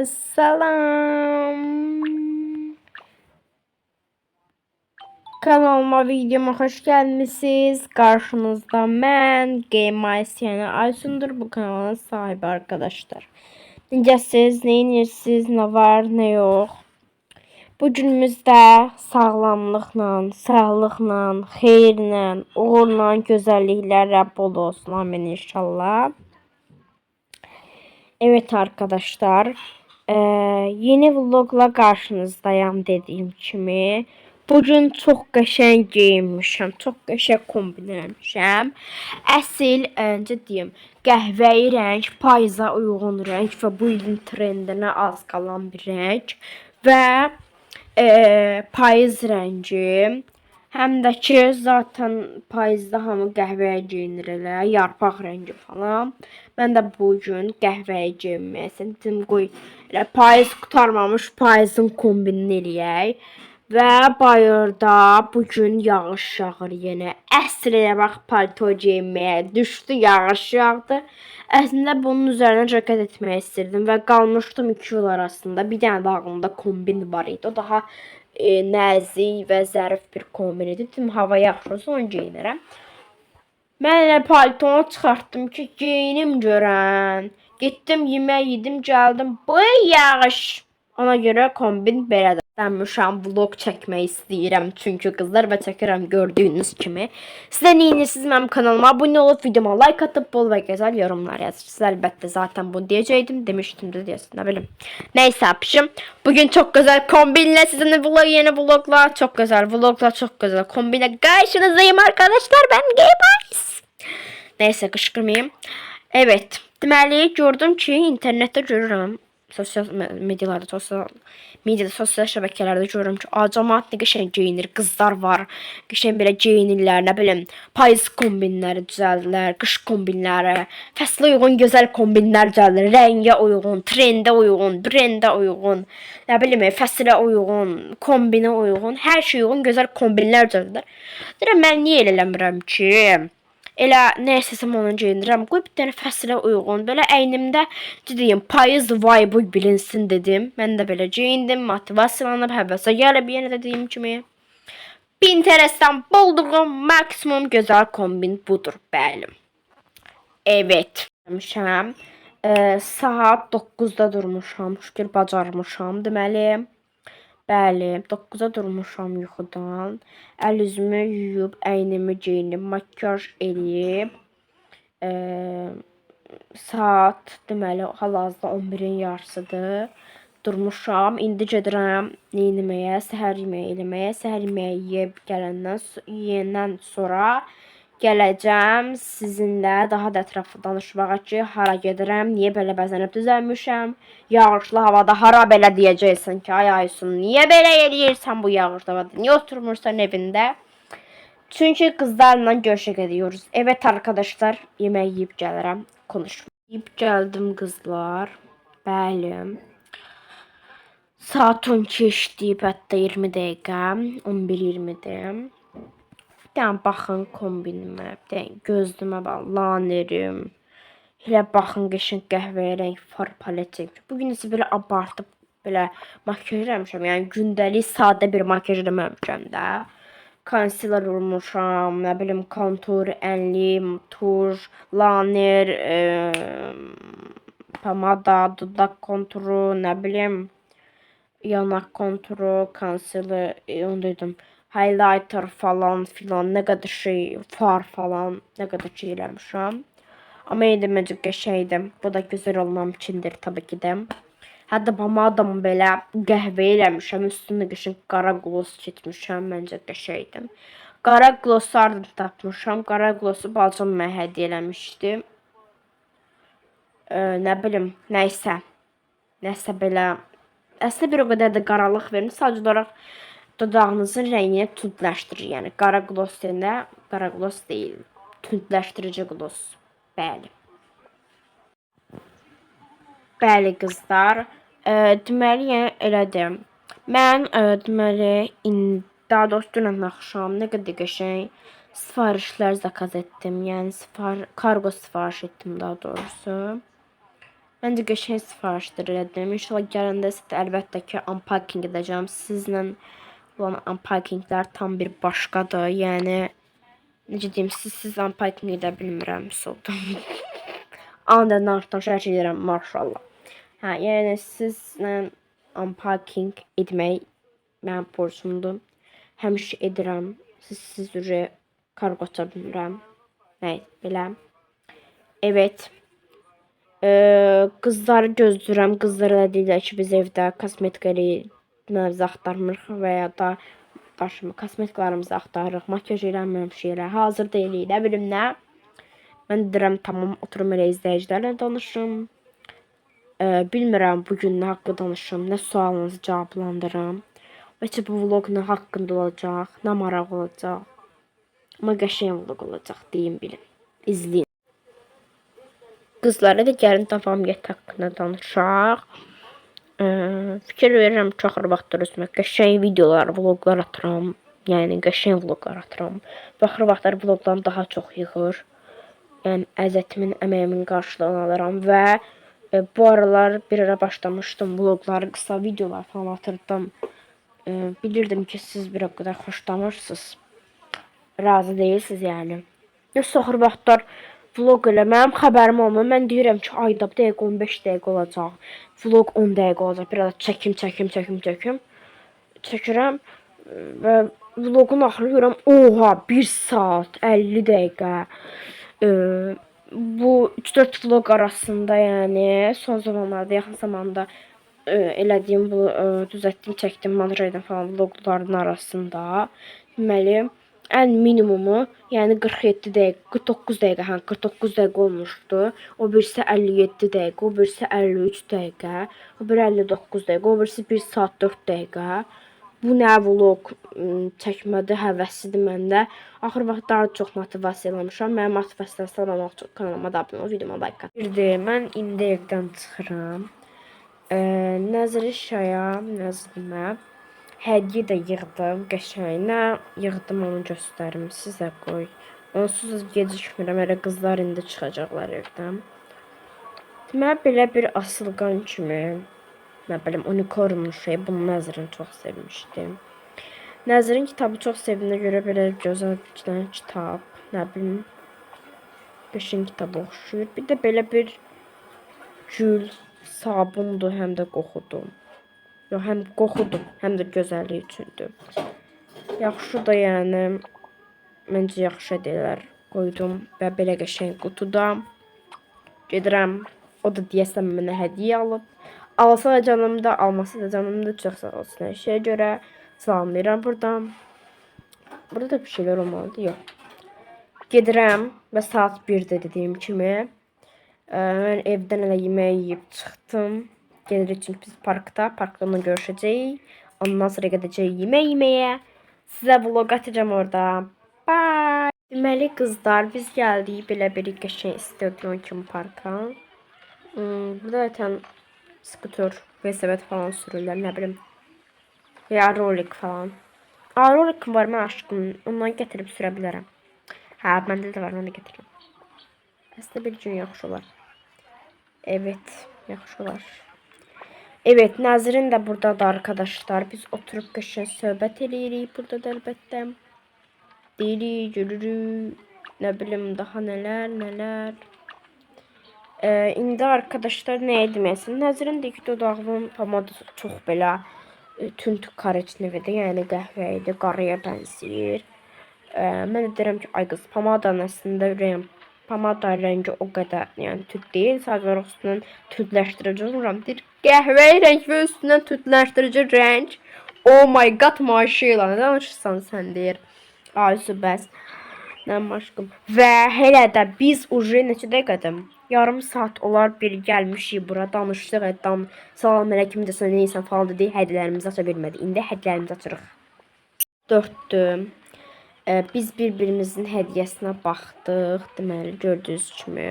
Salam. Kanalıma, videoma hoş gelmişsiniz. Karşınızda ben Game yani Aysundur, bu kanalın sahibi arkadaşlar. Necəsiz, ne inirsiniz, ne var, ne yok. Bu günümüzdə sağlamlıqla, sağlıqla, xeyirlə, uğurla, gözəlliklərlə bol olsun. Amin inşallah. Evet arkadaşlar, yeni vlogla karşınızdayım dediğim kimi. Bugün çok qəşəng geyinmişəm, çox qəşəng kombin eləmişəm. Əsl, necə deyim, qəhvəyi rəng, payıza uyğun rəng və bu ilin trendinə az qalan bir rəng və payız rəngi. Həm də ki, zaten payızda hamı qəhvəyə geyinir elə, yarpaq rəngi falan. Mən də bugün qəhvəyə geyinməyəsən, dedim qoy elə payız qurtarmamış payızın kombinini eləyək. Və bayırda bugün yağış yağır yenə. Əsl elə bax palto geyinməyə düşdü, yağış yağdı. Əslində bunun üzərinə cəket etmək istirdim və qalmışdım iki yol arasında. Bir dənə də ağlımda kombin var idi. O daha nəzik və zərif bir kombin idi. Dedim hava yaxşı olsa onu geyinərəm. Mən elə paltonu çıxartdım ki, geyinim görən. Getdim yemək yedim, gəldim. Bu yağış. Ona görə kombin belədir. Üşən vlog çəkmək istəyirəm çünki qızlar və çəkirəm gördüyünüz kimi. Sizə nə edirsiniz mənim kanalıma abunə olub videoma like atıp bol və gözəl yorumlar yazırsınız. Əlbəttə zaten bunu deyəcəydim, demişdim də deyəsin, nə bilim. Neyse yapışım. Bugün çok güzel kombinle sizinle yeni vlogla, çok güzel vlogla, çok güzel kombinle karşınızdayım arkadaşlar. Ben Gameays. Neyse qışqırmayayım. Evet, deməli gördüm ki internetdə görürəm. Sosyal medyalarda, sosyal şəbəkələrdə görürəm ki, cəmaət nə qəşəng geyinir, qızlar var, qəşəng belə geyinirlər, nə bilim, payız kombinləri düzəldirlər, qış kombinləri, fəslə uyğun gözəl kombinlər düzəldir, rəngə uyğun, trendə uyğun, brendə uyğun, nə bilim, fəslə uyğun, kombinə uyğun, hər şey uyğun gözəl kombinlər düzəldir. Deyirəm, mən niyə elə eləmirəm ki? Elə nə istəsəm onu geyindirəm. Qoy bir dənə fəslə uyğun, belə əynimdə deyim, payız vibe bilinsin dedim. Mən də belə geyindim, motivasiyalanıb, həvəsə gəlib yenə də dediyim kimi. Pinterestdən bulduğum maksimum gözəl kombin budur, bəli. Evet. Saat 9-da durmuşam, şükür bacarmışam deməli. Bəli, 9-a durmuşam yuxudan. Əl üzümü yuyub, əynimi geyinib, makyaj eləyib. Saat deməli hal-hazırda 11-in yarısıdır. Durmuşam. İndi gedirəm neyləməyə, səhər yeməyi eləməyə. Səhər yeməyi yeyəndən sonra gələcəm sizinlə daha da ətraflı danışmağa ki, hara gedirəm, niyə belə bəzənib düzəlmişəm, yağışlı havada hara belə deyəcəksən ki, ay Aysun, niyə belə eləyirsən bu yağışlı havada, niyə oturmursan evində? Çünki qızlarla görüşə gediyoruz. Evet arkadaşlar, yemək yiyib gəlirəm, konuşma. Yiyib gəldim qızlar, bəli. Saat 12 işləyib, hətta 20 dəqiqə, 11:20-dir. Bir baxın kombinimə, gözlümə bax, lanerim. Elə baxın qəşəng qəhvəyi rəng far paletim. Bugün isə belə abartıb belə makyaj eləmişəm. Yəni gündəlik sadə bir makyaj eləməmişəm də. Concealer vurmuşam, nə bilim kontur, ənlim, tuş, laner, pomada, dudak konturu, nə bilim yanak konturu, concealer, onu dedim. Highlighter falan filan, nə qədər şey, far falan, nə qədər şey eləmişəm. Amma yenə də məncə qəşəngdir. Bu da gözəl olmam üçündür tabii ki də. Hətta pomadamı belə qəhvə eləmişəm, üstündə qəşəng qara gloss çəkmişəm, məncə qəşəngdir. Qara glossu hardan tapmışam? Qara glossu bacım mənə hədiyyə eləmişdi. Nə bilim, nəysə. Nəsə belə. Əslində bir o qədər də qaralıq verir. Sadəcə olaraq dodağınızın rəngini tündləşdirir. Yəni qara gloss deyəndə qara gloss deyil, tündləşdirici gloss. Bəli. Bəli qızlar. Deməli yəni elədim. Mən deməli daha doğrusu dünən axşam nə qədər qəşəng sifarişlər zakaz etdim. Yəni kargo sifariş etdim daha doğrusu. Məncə qəşəng sifarişlər elədim. İnşallah gələndə isə də əlbəttə ki, unpacking edəcəm. Sizlə olan unpackinglər tam bir başqadır. Yəni necə deyim, siz unpacking edə bilmirəm, soldum. Anda nartdan şərh edirəm, maşallah. Hə, yəni sizlə unpacking etmək mənim borcumdur. Həmişə edirəm. Siz üzrə kargo aça bilmirəm. Nə belə. Evet. Qızları gözləyirəm. Qızlar da deyirlər ki, biz evdə kosmetikləri axtarmırıq və ya da kosmetikalarımızı axtarırıq. Makyaj eləmirəm şeylər. Hazır deyilik. Nə bilim nə. Mən deyirəm tamam, oturum elə izləyicilərlə danışım. Bilmirəm bugün nə haqqı danışım, nə sualınızı cavablandırım. Bəlkə bu vlog nə haqqında olacaq, nə maraq olacaq. Amma qəşəng vlog olacaq, deyin bilin. İzləyin. Qızlara da gəlin davamiyyət haqqında danışaq. Fikir verirəm çox vaxtdır özümə qəşəng videolar, vloglar atıram. Yəni qəşəng vloglar atıram. Baxır vaxtlar vlogdan daha çox yığır. Yəni əzətimin, əməyimin qarşılığını alıram və bu aralar bir ara başlamışdım vlogları, qısa videolar falan atırdım. Bilirdim ki, siz bir o qədər xoşlamırsınız. Razı deyilsiniz yəni. Soxur vaxtlar vlog eləməm, xəbərim olmur. Mən deyirəm ki, ayda bir dəqiqə 15 dəqiqə olacaq. Vlog 10 dəqiqə olacaq. Bir ara çəkim. Çəkirəm və vlogun axırı görürəm, oha, 1 saat 50 dəqiqə. Bu 3-4 vlog arasında, yəni son zamanlarda, yaxın zamanda elədiyim bu düzəltdiyim, çəkdiyim montajdan falan vlogların arasında deməli ən minimumu, yəni 47 dəqiqə, 49 dəqiqə, hə, 49 dəqiqə olmuşdu. O birisi 57 dəqiqə, o birisi 53 dəqiqə, o biri 59 dəqiqə, o birisi 1 saat 4 dəqiqə. Bu nə vlog çəkmədə həvəsidir məndə. Axır vaxt daha çox motivasiya eləmişəm. Mənim motivasiyamı sağlamaq üçün kanalıma da abunə ol, videoma like at. Mən indi evdən çıxıram. Nəzri Şaya, Nəzrimə hədiyyə də yığdım, qəşəng. Nə yığdım onu göstərim sizə, qoy. Onsuz gecikmirəm, elə qızlar indi çıxacaqlar evdən. Deməli belə bir asılqan kimi, nə bilim, unicornlu şey, bunu Nəzrin çox sevmişdim. Nəzrin kitabı çox sevdiyinə görə belə gözəl bir kitab, nə bilim, qəşəng kitab oxşuyur. Bir də belə bir gül, sabundur, həm də qoxudur. Yox, həm qoxudur, həm də gözəllik üçündür. Yaxşı da yəni, məncə yaxşı hədiyələr qoydum və belə qəşəng qutuda. Gedirəm, o da deyəsən mənə hədiyyə alıb. Alsa da canımda, almasa da canımda, çox sağ olsun hər şeyə görə. Salamlayıram buradan. Burada da bir şeylər olmalıdır, yox. Gedirəm və saat 1-də dediyim kimi. Mən evdən elə yemək yeyib çıxdım. Gelirik çünki biz parkda onunla görüşəcəyik. Ondan sonra gedəcəyik yemək yeməyə. Sizə vlog atacağım orada. Bye. Deməli qızlar, biz gəldik belə bir qəşəng stadion kimi parka. Burada zaten skuter, velosiped falan sürürlər, nə bilim. Ya rolik falan. Rolik var mən aşkım, ondan gətirib sürə bilərəm. Hə, məndə də var, onu gətirirəm. Əslində bir gün yaxşı olar. Evet, yaxşı olar. Evet, Nəzrin də buradadır arkadaşlar. Biz oturup qəşəng söhbət eləyirik burada da əlbəttə. Deyirik, görürük. Nə bilim daha nələr. İndi arkadaşlar nə etməsin? Nəzrin də ki, dodağının pomadası çox belə tünd korичневdir, yəni qəhvə idi, qarıya bənzəyir. Mən də deyirəm ki, ay qız, pomadanın əslində pomada rəngi o qədər, yəni tünd deyil. Sadəcə üstündən tündləşdirici oluram. Deyir, qəhvə rəng və üstündən tündləşdirici rəng. Oh my god, maşıyla nə danışırsan sən, deyir. Aysu bəs. Nə aşkım. Və hələ də biz uje neçə dəqiqədir? Yarım saat olar bir gəlmişik bura, danışdıq, salam əleykum desən, neysən falan dedi, hədiyələrimizi aça bilmədik. İndi hədiyələrimizi açırıq. 4-dür. Biz bir-birimizin hədiyyəsinə baxdıq, deməli, gördüyünüz kimi.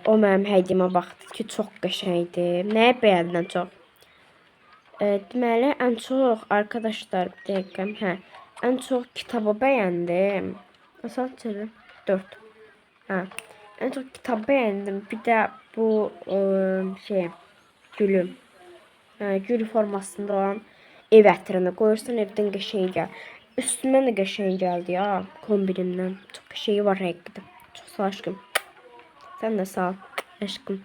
O mənim hədiyyəmə baxdı ki, çox qəşəngdir. Nəyə bəyəndən çox? Deməli, ən çox, arkadaşlar, bir dəqiqəm, hə, ən çox kitabı bəyəndim. Saat çevir, 4. Hə, ən çox kitabı bəyəndim, bir də bu şey gülüm. Gül formasında olan ev ətrini qoyursan, evdən qəşəng gəl. Üstümdən də qəşəng gəldi ya, kombinimdən. Çox qəşəng var həqiqətən. Çox sağ ol aşkım. Sən də sağ ol aşkım.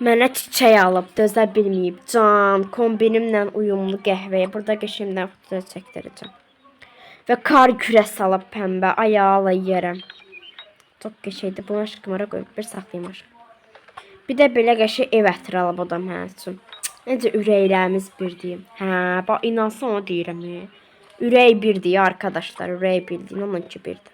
Mənə çiçək alıb, dözə bilməyib. Can, kombinimlə uyumlu qəhvəyə. Burada qəşəngdən fotoğraf çəkdirəcəm. Və kar kürəsi alıb pəmbə. Ayağı yerəm. Çox qəşəngdir. Bunu aşkım ara qoyub bir saxlayım aşkım. Bir də belə qəşəng ev ətri alıb adam hə üçün. Necə ürəklərimiz birdir. Hə, bax inansana o deyirəm. Ürək birdir arkadaşlar, ürək bildiyin onun ki birdir.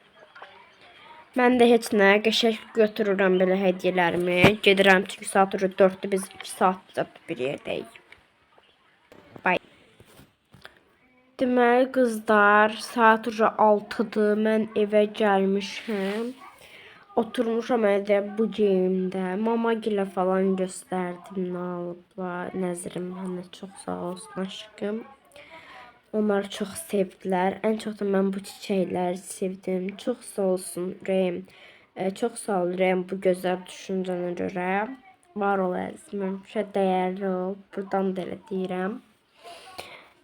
Mən də heç nə qəşəng götürürəm belə hədiyyələrimi. Gedirəm çünki saat 4-dür, biz 2 saat bir yerdəyik. Bay. Deməli qızlar, saat 6-dır. Mən evə gəlmişəm. Oturmuşam evdə bu geyimdə. Mama gilə falan göstərdim nə alıblar. Nəzrim mənə çox sağ olsun aşkım. Onlar çox sevdilər. Ən çox da mən bu çiçəkləri sevdim. Çox sağ olsun Ürəyim. Çox sağ ol Ürəyim bu gözəl düşüncənə görə. Var ol əzizim. Həmişə dəyərli ol. Buradan da elə deyirəm.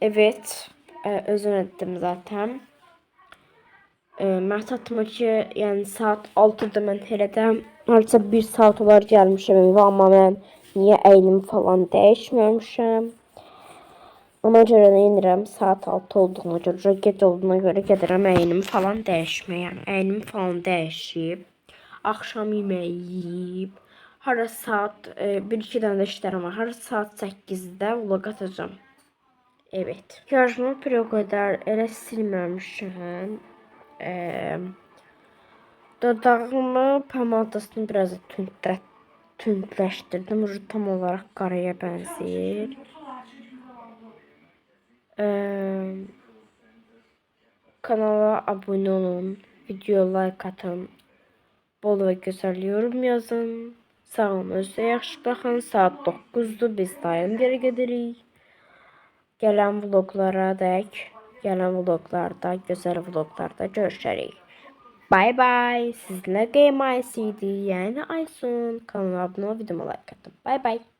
Evet. Özün etdim zaten. Mən satma ki, yəni saat 6-da mən elədə harca 1 saat olar gəlmişəm evə, amma mən niyə əynimi falan dəyişməmişəm. Ona görə nə edirəm, saat 6 olduğuna görə, gec olduğuna görə gedirəm əynimi falan dəyişməyə. Əynimi falan dəyişib, axşam yeməyi yeyib, hara saat 1-2 dənə də işlərim var. Hara saat 8-də vlog atacağım. Evet. Yarışma bir o qədər elə silməmişəm. Dodağımı pomadasını biraz tündləşdirdim. Tam olarak qaraya bənzəyir. Kanala abone olun. Video like atın. Bol və gözəl yorum yazın. Sağ olun, özünüzə yaxşı baxın. Saat 9-dur. Biz daim geri gedirik. Gələn vloglara dək. Gələn vloglarda, gözəl vloglarda görüşərik. Bye bye. Sizlə Game IC'di. Yəni Aysun. Kanalıma abone ol, videoma like atın. Bye bye.